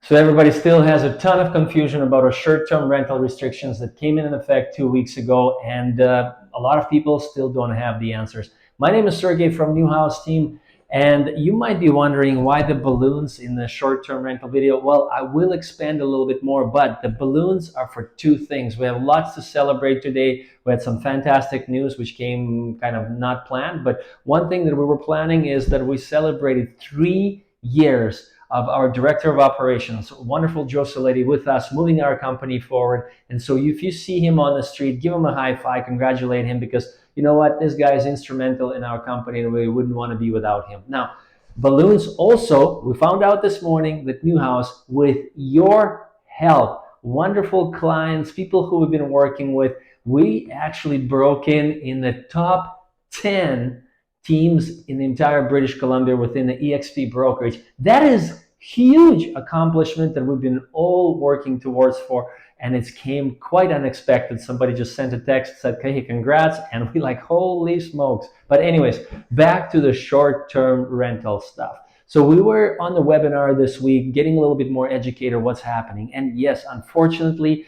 So everybody still has a ton of confusion about our short-term rental restrictions that came in effect 2 weeks ago, and a lot of people still don't have the answers. My name is Sergey from New House Team, and you might be wondering why the balloons in the short-term rental video. Well, I will expand a little bit more, but the balloons are for two things. We have lots to celebrate today. We had some fantastic news which came kind of not planned, but one thing that we were planning is that we celebrated 3 years of our director of operations, wonderful Joe Saletti, with us, moving our company forward. And so if you see him on the street, give him a high five, congratulate him, because you know what, this guy is instrumental in our company and we wouldn't want to be without him. Now, balloons also, we found out this morning that New House, with your help, wonderful clients, people who we've been working with, we actually broke in the top 10 teams in the entire British Columbia within the eXp brokerage. That is huge accomplishment that we've been all working towards for, and it came quite unexpected. Somebody just sent a text, said, hey, congrats, and we like, holy smokes. But anyways, back to the short-term rental stuff. So we were on the webinar this week, getting a little bit more educated what's happening. And yes, unfortunately,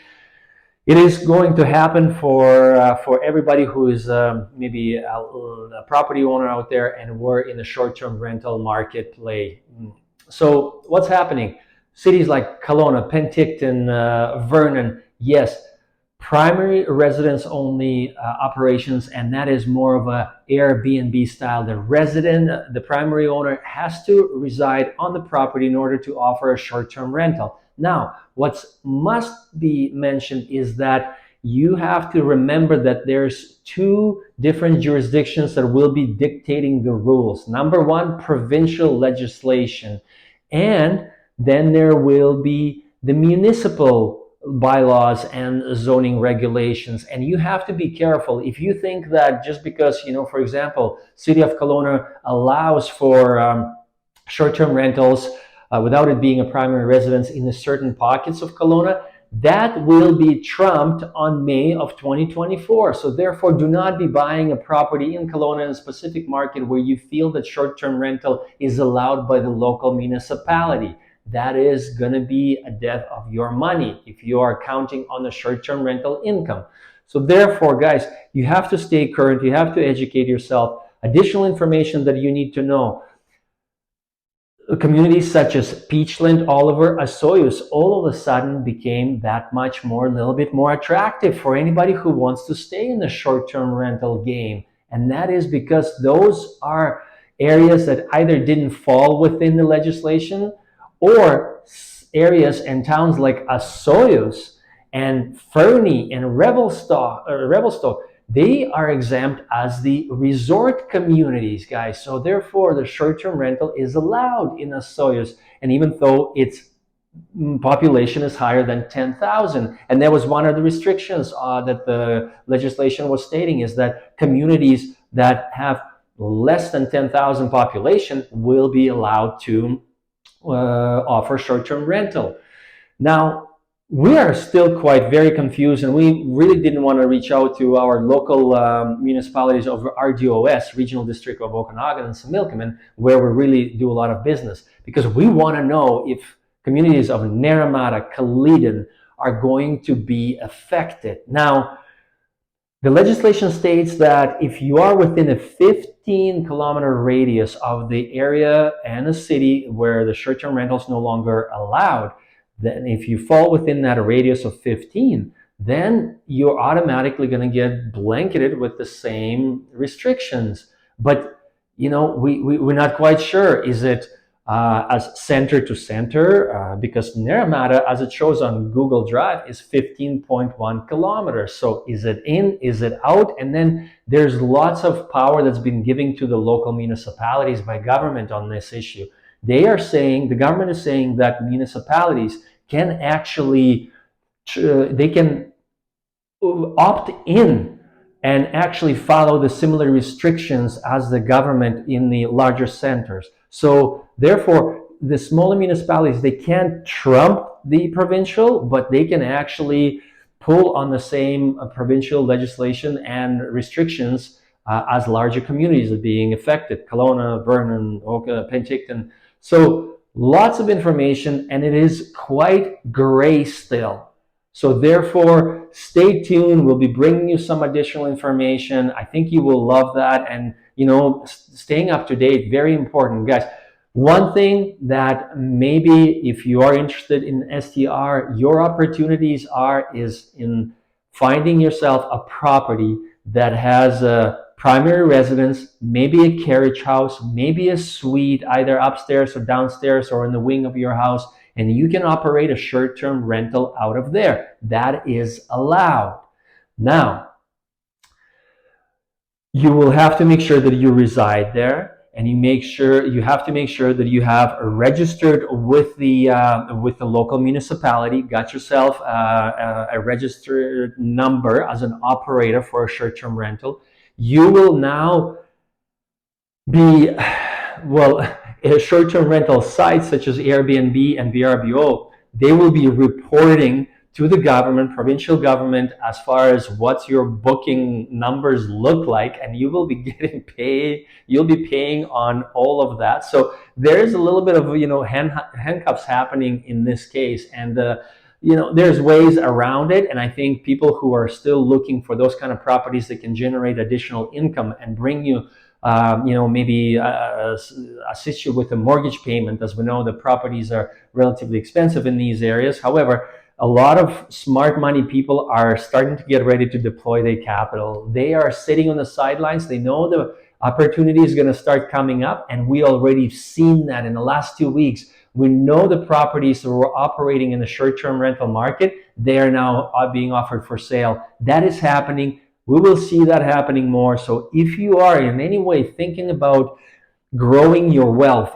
it is going to happen for everybody who is maybe a property owner out there and we're in the short-term rental market play. So what's happening? Cities like Kelowna, Penticton, Vernon, yes, primary residence only operations, and that is more of a Airbnb style. The resident, the primary owner, has to reside on the property in order to offer a short-term rental. Now, what must be mentioned is that you have to remember that there's two different jurisdictions that will be dictating the rules. Number one, provincial legislation, and then there will be the municipal bylaws and zoning regulations. And you have to be careful. If you think that just because, for example, City of Kelowna allows for short-term rentals without it being a primary residence in a certain pockets of Kelowna, that will be trumped on May of 2024. So therefore, do not be buying a property in Kelowna in a specific market where you feel that short-term rental is allowed by the local municipality. That is going to be a death of your money if you are counting on the short-term rental income. So therefore, guys, you have to stay current. You have to educate yourself. Additional information that you need to know. Communities such as Peachland, Oliver, Osoyoos all of a sudden became that much more, a little bit more attractive for anybody who wants to stay in the short-term rental game. And that is because those are areas that either didn't fall within the legislation, or areas and towns like Osoyoos and Fernie and Revelstoke, they are exempt as the resort communities, guys. So therefore, the short-term rental is allowed in Osoyoos, and even though its population is higher than 10,000. And that was one of the restrictions that the legislation was stating, is that communities that have less than 10,000 population will be allowed to offer short-term rental. Now, we are still very confused, and we really didn't want to reach out to our local municipalities of RDOS, Regional District of Okanagan and Similkameen, where we really do a lot of business, because we want to know if communities of Naramata, Kaleden are going to be affected. Now, the legislation states that if you are within a 15-kilometer radius of the area and the city where the short-term rental is no longer allowed, then if you fall within that radius of 15, then you're automatically going to get blanketed with the same restrictions. But, we're not quite sure. Is it as center to center? Because Naramata, as it shows on Google Drive, is 15.1 kilometers. So is it in? Is it out? And then there's lots of power that's been given to the local municipalities by government on this issue. They are saying, the government is saying that municipalities can actually, they can opt in and actually follow the similar restrictions as the government in the larger centers. So therefore, the smaller municipalities, they can't trump the provincial, but they can actually pull on the same provincial legislation and restrictions as larger communities are being affected. Kelowna, Vernon, Oka, Penticton. So lots of information, and it is quite gray still. So therefore, stay tuned. We'll be bringing you some additional information. I think you will love that. And, staying up to date, very important, guys. One thing that maybe if you are interested in STR, your opportunities is in finding yourself a property that has a primary residence, maybe a carriage house, maybe a suite, either upstairs or downstairs or in the wing of your house, and you can operate a short-term rental out of there. That is allowed. Now, you will have to make sure that you reside there, and you have to make sure that you have registered with the local municipality, got yourself a registered number as an operator for a short-term rental. You will now be, well, short-term rental sites such as Airbnb and VRBO, they will be reporting to the government, provincial government, as far as what your booking numbers look like, and you will be getting paid. You'll be paying on all of that. So there's a little bit of handcuffs happening in this case, and there's ways around it. And I think people who are still looking for those kind of properties that can generate additional income and bring you maybe assist you with a mortgage payment. As we know, the properties are relatively expensive in these areas. However, a lot of smart money people are starting to get ready to deploy their capital. They are sitting on the sidelines. They know the opportunity is going to start coming up, and we already seen that in the last 2 weeks. We know the properties that were operating in the short-term rental market, they are now being offered for sale. That is happening. We will see that happening more. So if you are in any way thinking about growing your wealth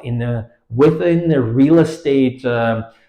within the real estate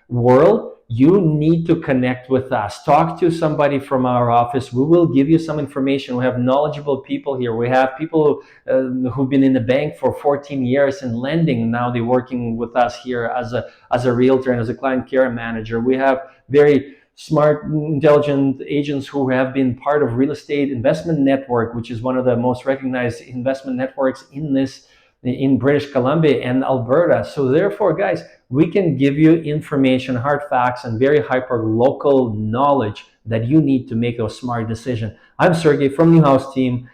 world, you need to connect with us. Talk to somebody from our office. We will give you some information. We have knowledgeable people here. We have people who've been in the bank for 14 years in lending. Now they're working with us here as a realtor and as a client care manager. We have very smart, intelligent agents who have been part of Real Estate Investment Network, which is one of the most recognized investment networks in British Columbia and Alberta. So therefore, guys, we can give you information, hard facts, and very hyper local knowledge that you need to make a smart decision. I'm Sergey from New House Team.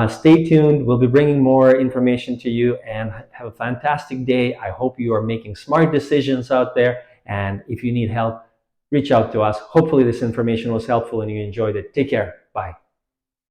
Stay tuned. We'll be bringing more information to you, and have a fantastic day. I hope you are making smart decisions out there. And if you need help, reach out to us. Hopefully this information was helpful and you enjoyed it. Take care. Bye.